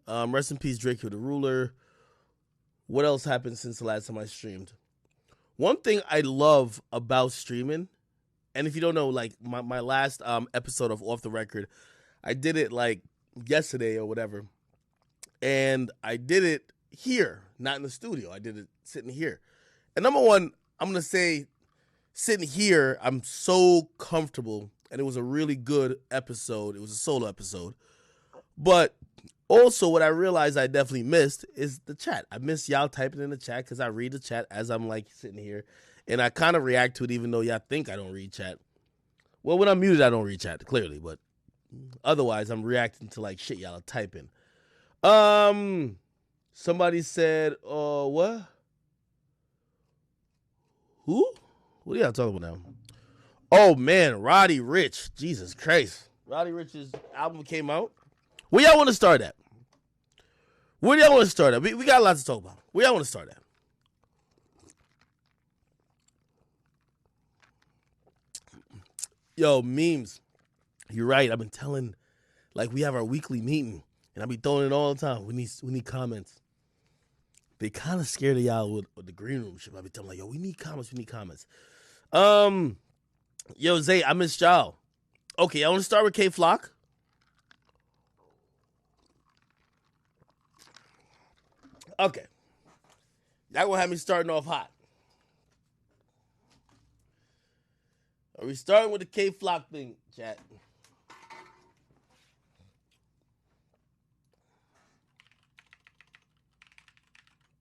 Rest in peace, Drake with the Ruler. What else happened since the last time I streamed? One thing I love about streaming, and if you don't know, like my last episode of Off the Record, I did it like yesterday or whatever. And I did it here, not in the studio. I did it sitting here. And number one, I'm going to say sitting here, I'm so comfortable. And it was a really good episode. It was a solo episode. But also what I realized I definitely missed is the chat. I miss y'all typing in the chat because I read the chat as I'm like sitting here. And I kind of react to it even though y'all think I don't read chat. Well, when I'm muted, I don't read chat, clearly. But otherwise, I'm reacting to like shit y'all are typing. Somebody said, what? Who? What are y'all talking about now? Oh, man, Roddy Ricch. Jesus Christ. Roddy Ricch's album came out. Where y'all want to start at? Where do y'all want to start at? We got a lot to talk about. Where y'all want to start at? Yo, memes. You're right. I've been telling, like, we have our weekly meeting, and I be throwing it all the time. We need comments. They kind of scared of y'all with the green room shit. I be telling like, yo, we need comments. Yo, Zay, I missed y'all. Okay, I want to start with K Flock. Okay. Y'all gonna have me starting off hot. Are we starting with the K Flock thing, chat?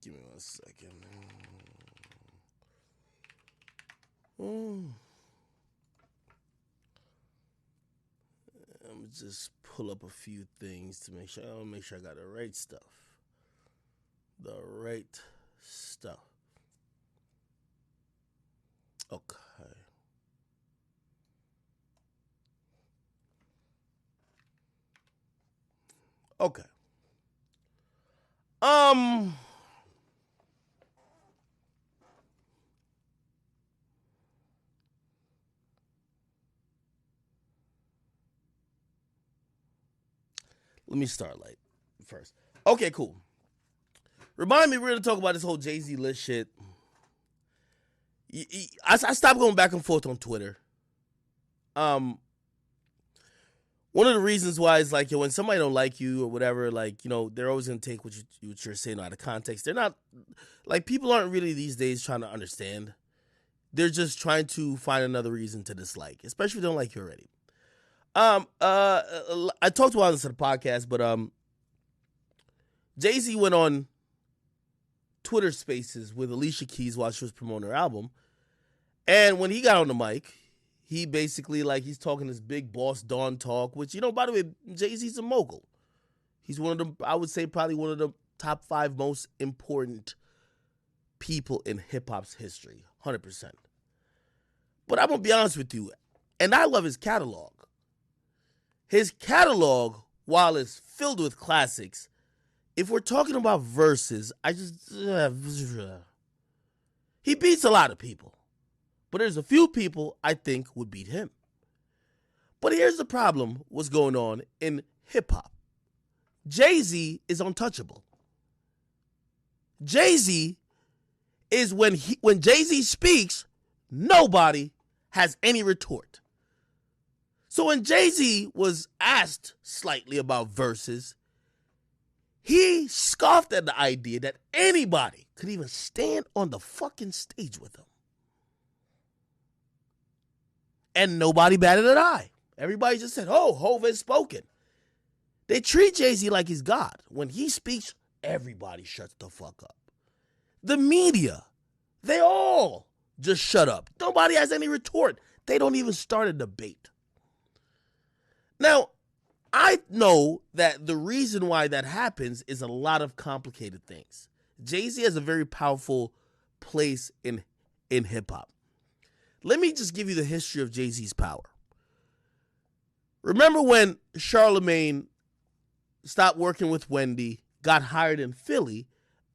Give me 1 second. I'm just pull up a few things to make sure I got the right stuff. The right stuff. Okay. Okay. Let me start like first. Okay, cool. Remind me, we're going to talk about this whole Jay-Z list shit. I stopped going back and forth on Twitter. One of the reasons why is like, yo, when somebody don't like you or whatever, like, you know, they're always going to take what you're saying out of context. They're not, like, people aren't really these days trying to understand. They're just trying to find another reason to dislike, especially if they don't like you already. I talked about this on the podcast, but Jay-Z went on Twitter Spaces with Alicia Keys while she was promoting her album, and when he got on the mic, he basically like he's talking this big boss Dawn talk, which, you know, by the way, Jay-Z's a mogul. He's one of the, I would say, probably one of the top 5 most important people in hip hop's history, 100%. But I'm gonna be honest with you, and I love his catalog. His catalog, while it's filled with classics, if we're talking about verses, he beats a lot of people. But there's a few people I think would beat him. But here's the problem, what's going on in hip-hop. Jay-Z is untouchable. Jay-Z is when Jay-Z speaks, nobody has any retort. So when Jay-Z was asked slightly about verses, he scoffed at the idea that anybody could even stand on the fucking stage with him. And nobody batted an eye. Everybody just said, oh, Hov has spoken. They treat Jay-Z like he's God. When he speaks, everybody shuts the fuck up. The media, they all just shut up. Nobody has any retort. They don't even start a debate. Now, I know that the reason why that happens is a lot of complicated things. Jay-Z has a very powerful place in hip-hop. Let me just give you the history of Jay-Z's power. Remember when Charlemagne stopped working with Wendy, got hired in Philly,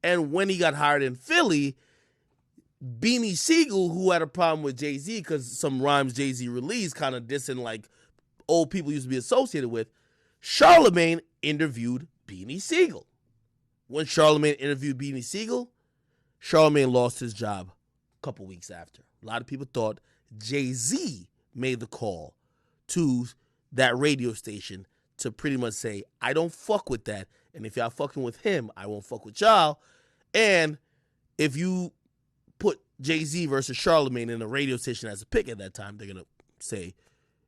and when he got hired in Philly, Beanie Siegel, who had a problem with Jay-Z because some rhymes Jay-Z released kind of dissing like old people used to be associated with, Charlemagne interviewed Beanie Siegel. When Charlemagne interviewed Beanie Siegel, Charlemagne lost his job a couple weeks after. A lot of people thought Jay-Z made the call to that radio station to pretty much say, I don't fuck with that. And if y'all fucking with him, I won't fuck with y'all. And if you put Jay-Z versus Charlemagne in a radio station as a pick at that time, they're going to say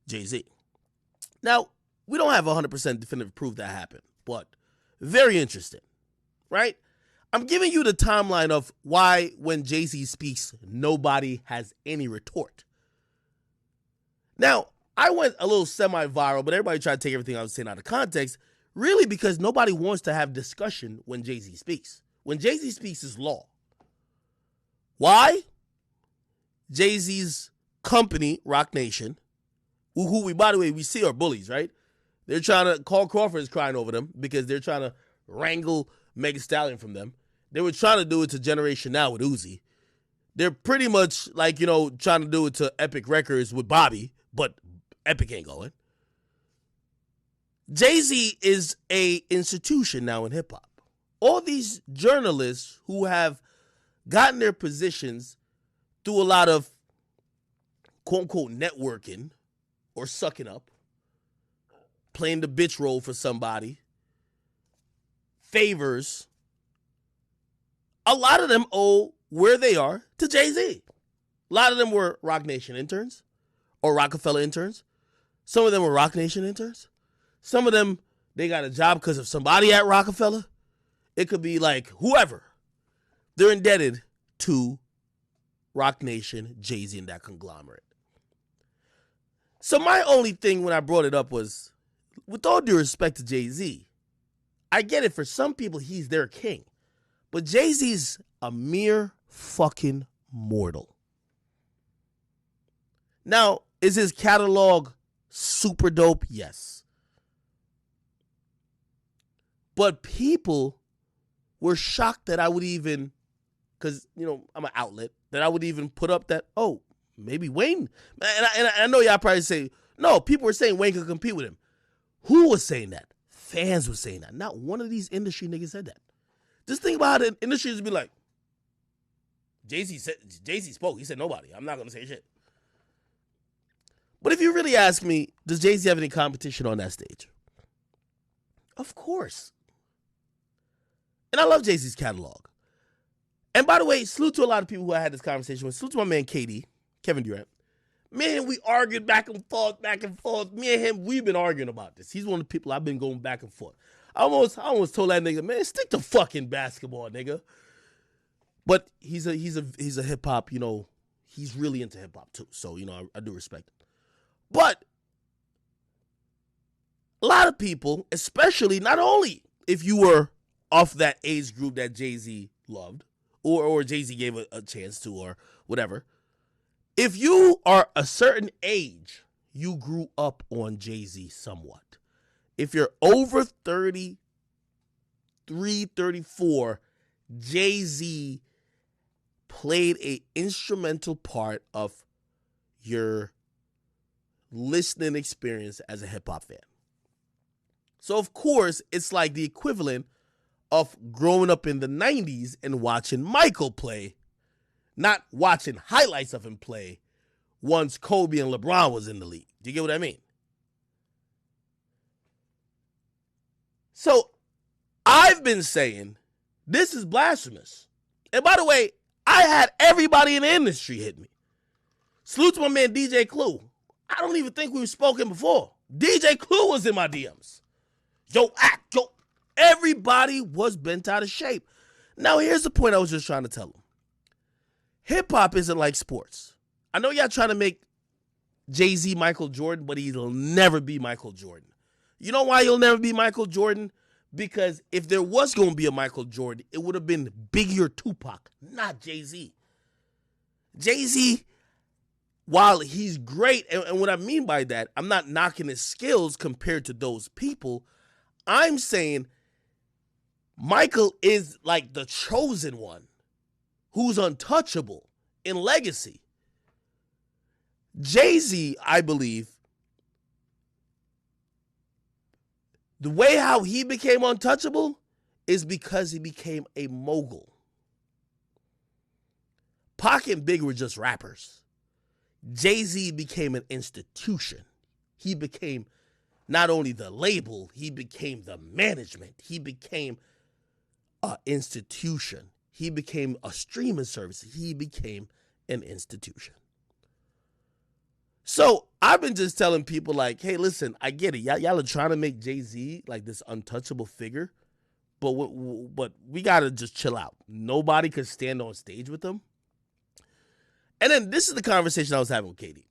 Jay-Z. Now, we don't have 100% definitive proof that happened, but very interesting, right? I'm giving you the timeline of why when Jay-Z speaks, nobody has any retort. Now, I went a little semi-viral, but everybody tried to take everything I was saying out of context, really because nobody wants to have discussion when Jay-Z speaks. When Jay-Z speaks, is law. Why? Jay-Z's company, Roc Nation, who we, by the way, we see are bullies, right? They're trying to, Carl Crawford is crying over them because they're trying to wrangle Megan Thee Stallion from them. They were trying to do it to Generation Now with Uzi. They're pretty much like, trying to do it to Epic Records with Bobby, but Epic ain't going. Jay-Z is a institution now in hip-hop. All these journalists who have gotten their positions through a lot of quote-unquote networking or sucking up, playing the bitch role for somebody, favors, a lot of them owe where they are to Jay-Z. A lot of them were Roc Nation interns or Rockefeller interns. Some of them were Roc Nation interns. Some of them, they got a job because of somebody at Rockefeller. It could be like whoever. They're indebted to Roc Nation, Jay-Z, and that conglomerate. So my only thing when I brought it up was, with all due respect to Jay-Z, I get it. For some people, he's their king. But Jay-Z's a mere fucking mortal. Now, is his catalog super dope? Yes. But people were shocked that I would even, because, I'm an outlet, that I would even put up that, oh, maybe Wayne. And I know y'all probably say, no, people were saying Wayne could compete with him. Who was saying that? Fans were saying that. Not one of these industry niggas said that. Just think about how the industry would be like, Jay-Z spoke. He said nobody. I'm not going to say shit. But if you really ask me, does Jay-Z have any competition on that stage? Of course. And I love Jay-Z's catalog. And by the way, salute to a lot of people who I had this conversation with. Salute to my man Kevin Durant. Man, we argued back and forth. Me and him, we've been arguing about this. He's one of the people I've been going back and forth. I almost told that nigga, man, stick to fucking basketball, nigga. But he's a hip hop, he's really into hip hop too. So, I do respect him. But a lot of people, especially not only if you were off that age group that Jay-Z loved, or Jay-Z gave a chance to, or whatever. If you are a certain age, you grew up on Jay-Z somewhat. If you're over 33, 34, Jay-Z played an instrumental part of your listening experience as a hip-hop fan. So, of course, it's like the equivalent of growing up in the 90s and watching Michael play, not watching highlights of him play once Kobe and LeBron was in the league. Do you get what I mean? So I've been saying this is blasphemous. And by the way, I had everybody in the industry hit me. Salute to my man DJ Clue. I don't even think we've spoken before. DJ Clue was in my DMs. Yo. Everybody was bent out of shape. Now, here's the point I was just trying to tell them. Hip-hop isn't like sports. I know y'all trying to make Jay-Z Michael Jordan, but he'll never be Michael Jordan. You know why he'll never be Michael Jordan? Because if there was going to be a Michael Jordan, it would have been Biggie or Tupac, not Jay-Z. Jay-Z, while he's great, and what I mean by that, I'm not knocking his skills compared to those people. I'm saying Michael is like the chosen one who's untouchable in legacy. Jay-Z, I believe, The way how he became untouchable is because he became a mogul. Pac and Big were just rappers. Jay-Z became an institution. He became not only the label, he became the management. He became an institution. He became a streaming service. He became an institution. So I've been just telling people like, hey, listen, I get it. Y'all are trying to make Jay-Z like this untouchable figure, but we got to just chill out. Nobody could stand on stage with him. And then this is the conversation I was having with Katie.